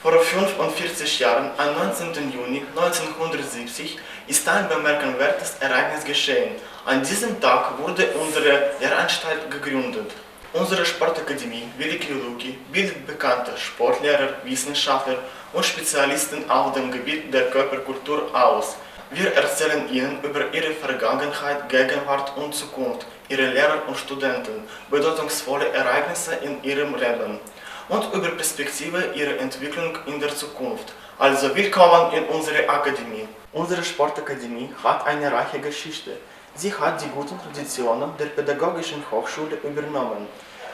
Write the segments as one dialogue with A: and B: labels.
A: Vor 45 Jahren, am 19. Juni 1970, ist ein bemerkenswertes Ereignis geschehen. An diesem Tag wurde unsere Lehranstalt gegründet. Unsere Sportakademie Великий Луки bildet bekannte Sportlehrer, Wissenschaftler und Spezialisten auf dem Gebiet der Körperkultur aus. Wir erzählen ihnen über ihre Vergangenheit, Gegenwart und Zukunft, ihre Lehrer und Studenten, bedeutungsvolle Ereignisse in ihrem Leben und über Perspektive ihrer Entwicklung in der Zukunft. Also willkommen in unserer Akademie. Unsere Sportakademie hat eine reiche Geschichte. Sie hat die guten Traditionen der Pädagogischen Hochschule übernommen,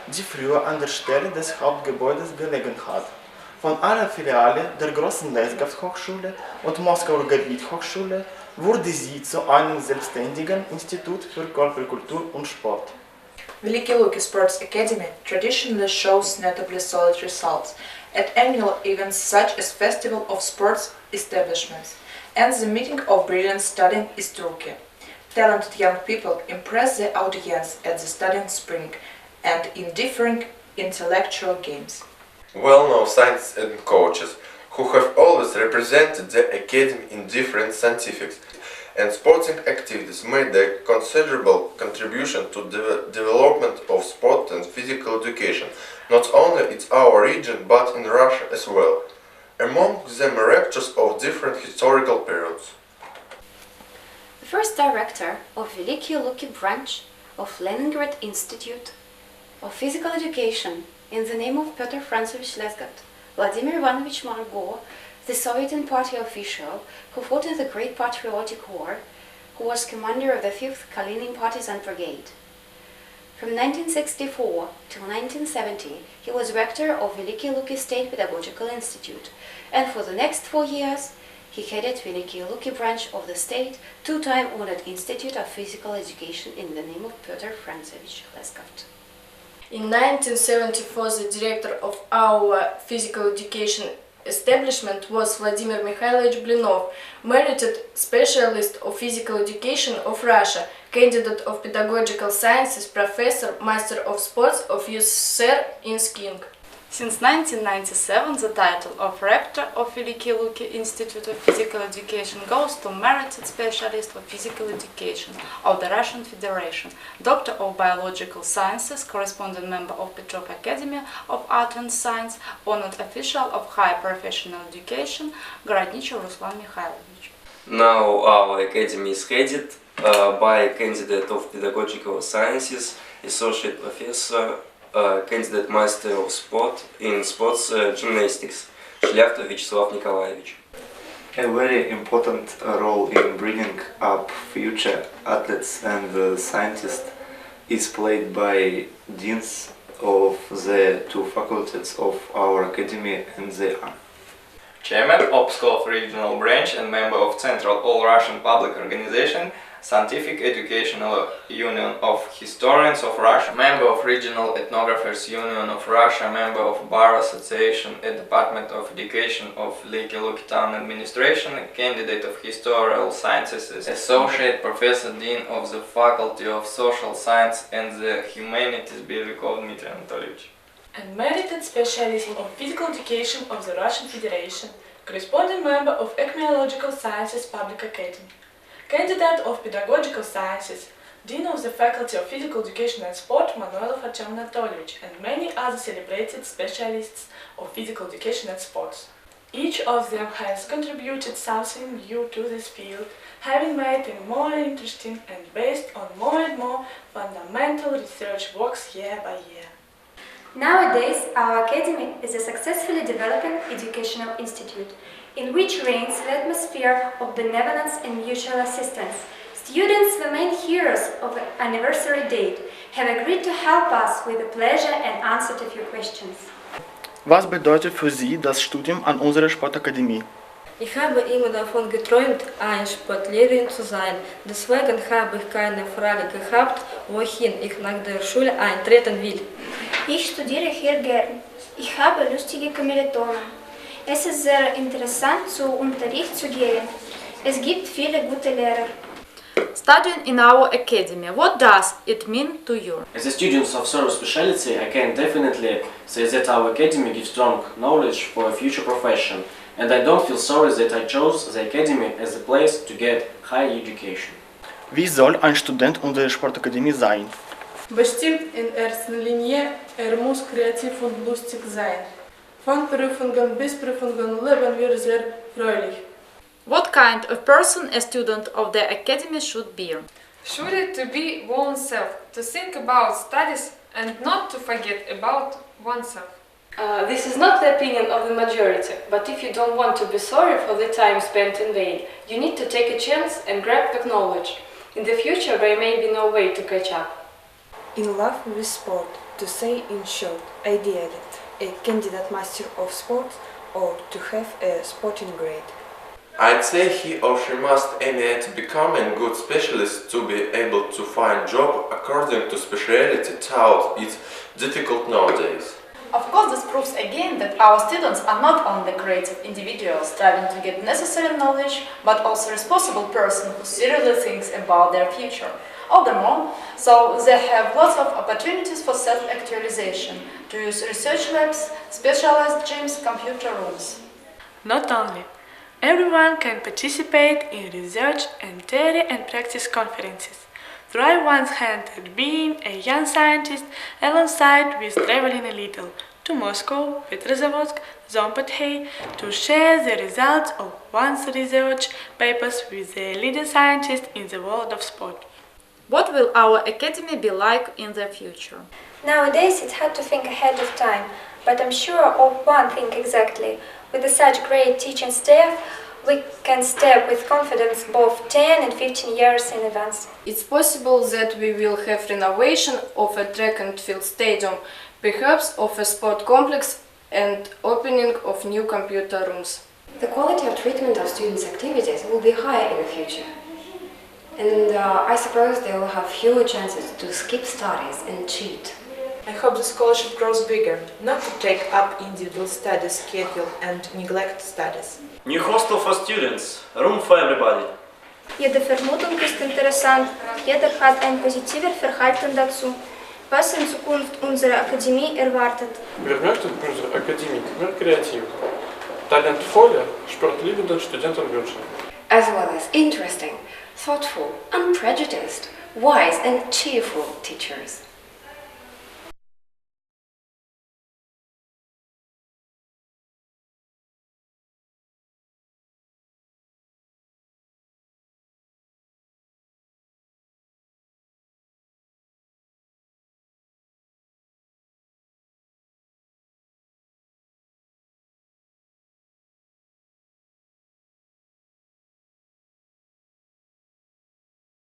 A: die früher an der Stelle des Hauptgebäudes gelegen hat. Von einer Filiale der großen Leistungshochschule und Moskauer Gebietshochschule wurde sie zu einem selbstständigen Institut für Körperkultur und Sport.
B: Великий Луки Sports Academy traditionally shows notably solid results at annual events such as Festival of Sports Establishments and the Meeting of Brilliant Studying is Turkey. Talented young people impress the audience at the studying spring and in different intellectual games.
C: Well-known scientists and coaches who have always represented the academy in different scientific and sporting activities made a considerable contribution to the development of sport and physical education, not only in our region but in Russia as well. Among them are rectors of different historical periods.
D: The first director of Великий Луки branch of Leningrad Institute of Physical Education in the name of Pyotr Francevich Lesgat, Vladimir Ivanovich Margo, the Soviet Party official who fought in the Great Patriotic War, who was commander of the 5th Kalinin Partisan Brigade. From 1964 till 1970, he was rector of Великий Луки State Pedagogical Institute, and for the next 4 years, he headed Великий Луки branch of the state, two-time honored Institute of Physical Education in the name of Pyotr Francevich Lesgat.
E: In 1974, the director of our physical education establishment was Vladimir Mikhailovich Blinov, merited specialist of physical education of Russia, candidate of pedagogical sciences, professor, master of sports of USSR in skiing.
F: Since 1997, the title of rector of Великий Луки Institute of Physical Education goes to merited specialist of physical education of the Russian Federation, doctor of biological sciences, corresponding member of Petrov Academy of Art and Science, honored official of higher professional education, Городничев Ruslan Mikhailovich.
G: Now our academy is headed by a candidate of pedagogical sciences, associate professor, candidate master of sport in sports gymnastics, Shlyakhtov Vyacheslav Nikolaevich.
H: A very important role in bringing up future athletes and scientists is played by deans of the two faculties of our academy and they are
I: Chairman of Pskov Regional Branch and member of Central All-Russian Public Organization, Scientific Educational Union of Historians of Russia, member of Regional Ethnographers Union of Russia, member of Bar Association at Department of Education of Великий Луки Town Administration, candidate of Historical Sciences, Associate Professor Dean of the Faculty of Social Science and the Humanities Belikov Dmitry Anatolyevich.
E: And merited specialist of physical education of the Russian Federation, corresponding member of Ecological Sciences Public Academy, candidate of Pedagogical Sciences, Dean of the Faculty of Physical Education and Sport Manuelov Artyom Anatolyevich, and many other celebrated specialists of physical education and sports. Each of them has contributed something new to this field, having made it more interesting and based on more and more fundamental research works year by year.
J: Nowadays, our academy is a successfully developing educational institute, in which reigns the atmosphere of benevolence and mutual assistance. Students, the main heroes of the anniversary date, have agreed to help us with the pleasure and answer to few questions.
A: Was bedeutet für Sie das Studium an unserer Sportakademie?
K: Ich habe immer davon geträumt, eine Sportlehrerin zu sein. Deswegen habe ich keine Frage gehabt, wohin ich nach der Schule eintreten will.
L: Ich studiere hier gern. Ich habe lustige Kommilitonen. Es ist sehr interessant, zu Unterricht zu gehen. Es gibt viele gute Lehrer.
F: studying in our academy. What does it mean to you?
M: As a student of service specialty, I can definitely say that our academy gives strong knowledge for a future profession, and I don't feel sorry that I chose the academy as a place to get higher education.
A: Wie soll ein Student unserer Sportakademie sein?
E: Bestimmt in erster Linie, muss kreativ und lustig sein. Von Prüfungen bis Prüfungen leben wir sehr fröhlich.
F: What kind of person a student of the academy should be?
N: Surely to be oneself, to think about studies and not to forget about oneself.
O: This is not the opinion of the majority, but if you don't want to be sorry for the time spent in vain, you need to take a chance and grab the knowledge. In the future there may be no way to catch up.
P: In love with sport, to say in short, ideally, a candidate master of sports or to have a sporting grade.
C: I'd say he or she must aim at becoming good specialist to be able to find job according to speciality, though it's difficult nowadays.
B: Of course, this proves again that our students are not only creative individuals striving to get necessary knowledge, but also responsible persons who seriously think about their future. All the more, so they have lots of opportunities for self-actualization, to use research labs, specialized gyms, computer rooms.
E: Not only. Everyone can participate in research and theory and practice conferences. Try one's hand at being a young scientist alongside with traveling a little to Moscow, Petrozavodsk, Zompothay to share the results of one's research papers with the leading scientists in the world of sport.
F: What will our academy be like in the future?
J: Nowadays it's hard to think ahead of time, but I'm sure of one thing exactly. With such great teaching staff, we can step with confidence both 10 and 15 years in advance.
O: It's possible that we will have renovation of a track and field stadium, perhaps of a sport complex and opening of new computer rooms.
Q: The quality of treatment of students' activities will be higher in the future. And I suppose they will have fewer chances to skip studies and cheat.
B: I hope the scholarship grows bigger, not to take up individual study schedule and neglect studies.
R: New hostel for students, room for everybody.
L: Jede Vermutung ist interessant, jeder hat ein positiver Verhalten dazu. Was in Zukunft unsere Akademie erwartet.
S: Wir möchten unsere Akademie mehr kreativ, talentvolle, sportliebende Studenten wünschen.
Q: As well as interesting, thoughtful, unprejudiced, wise and cheerful teachers.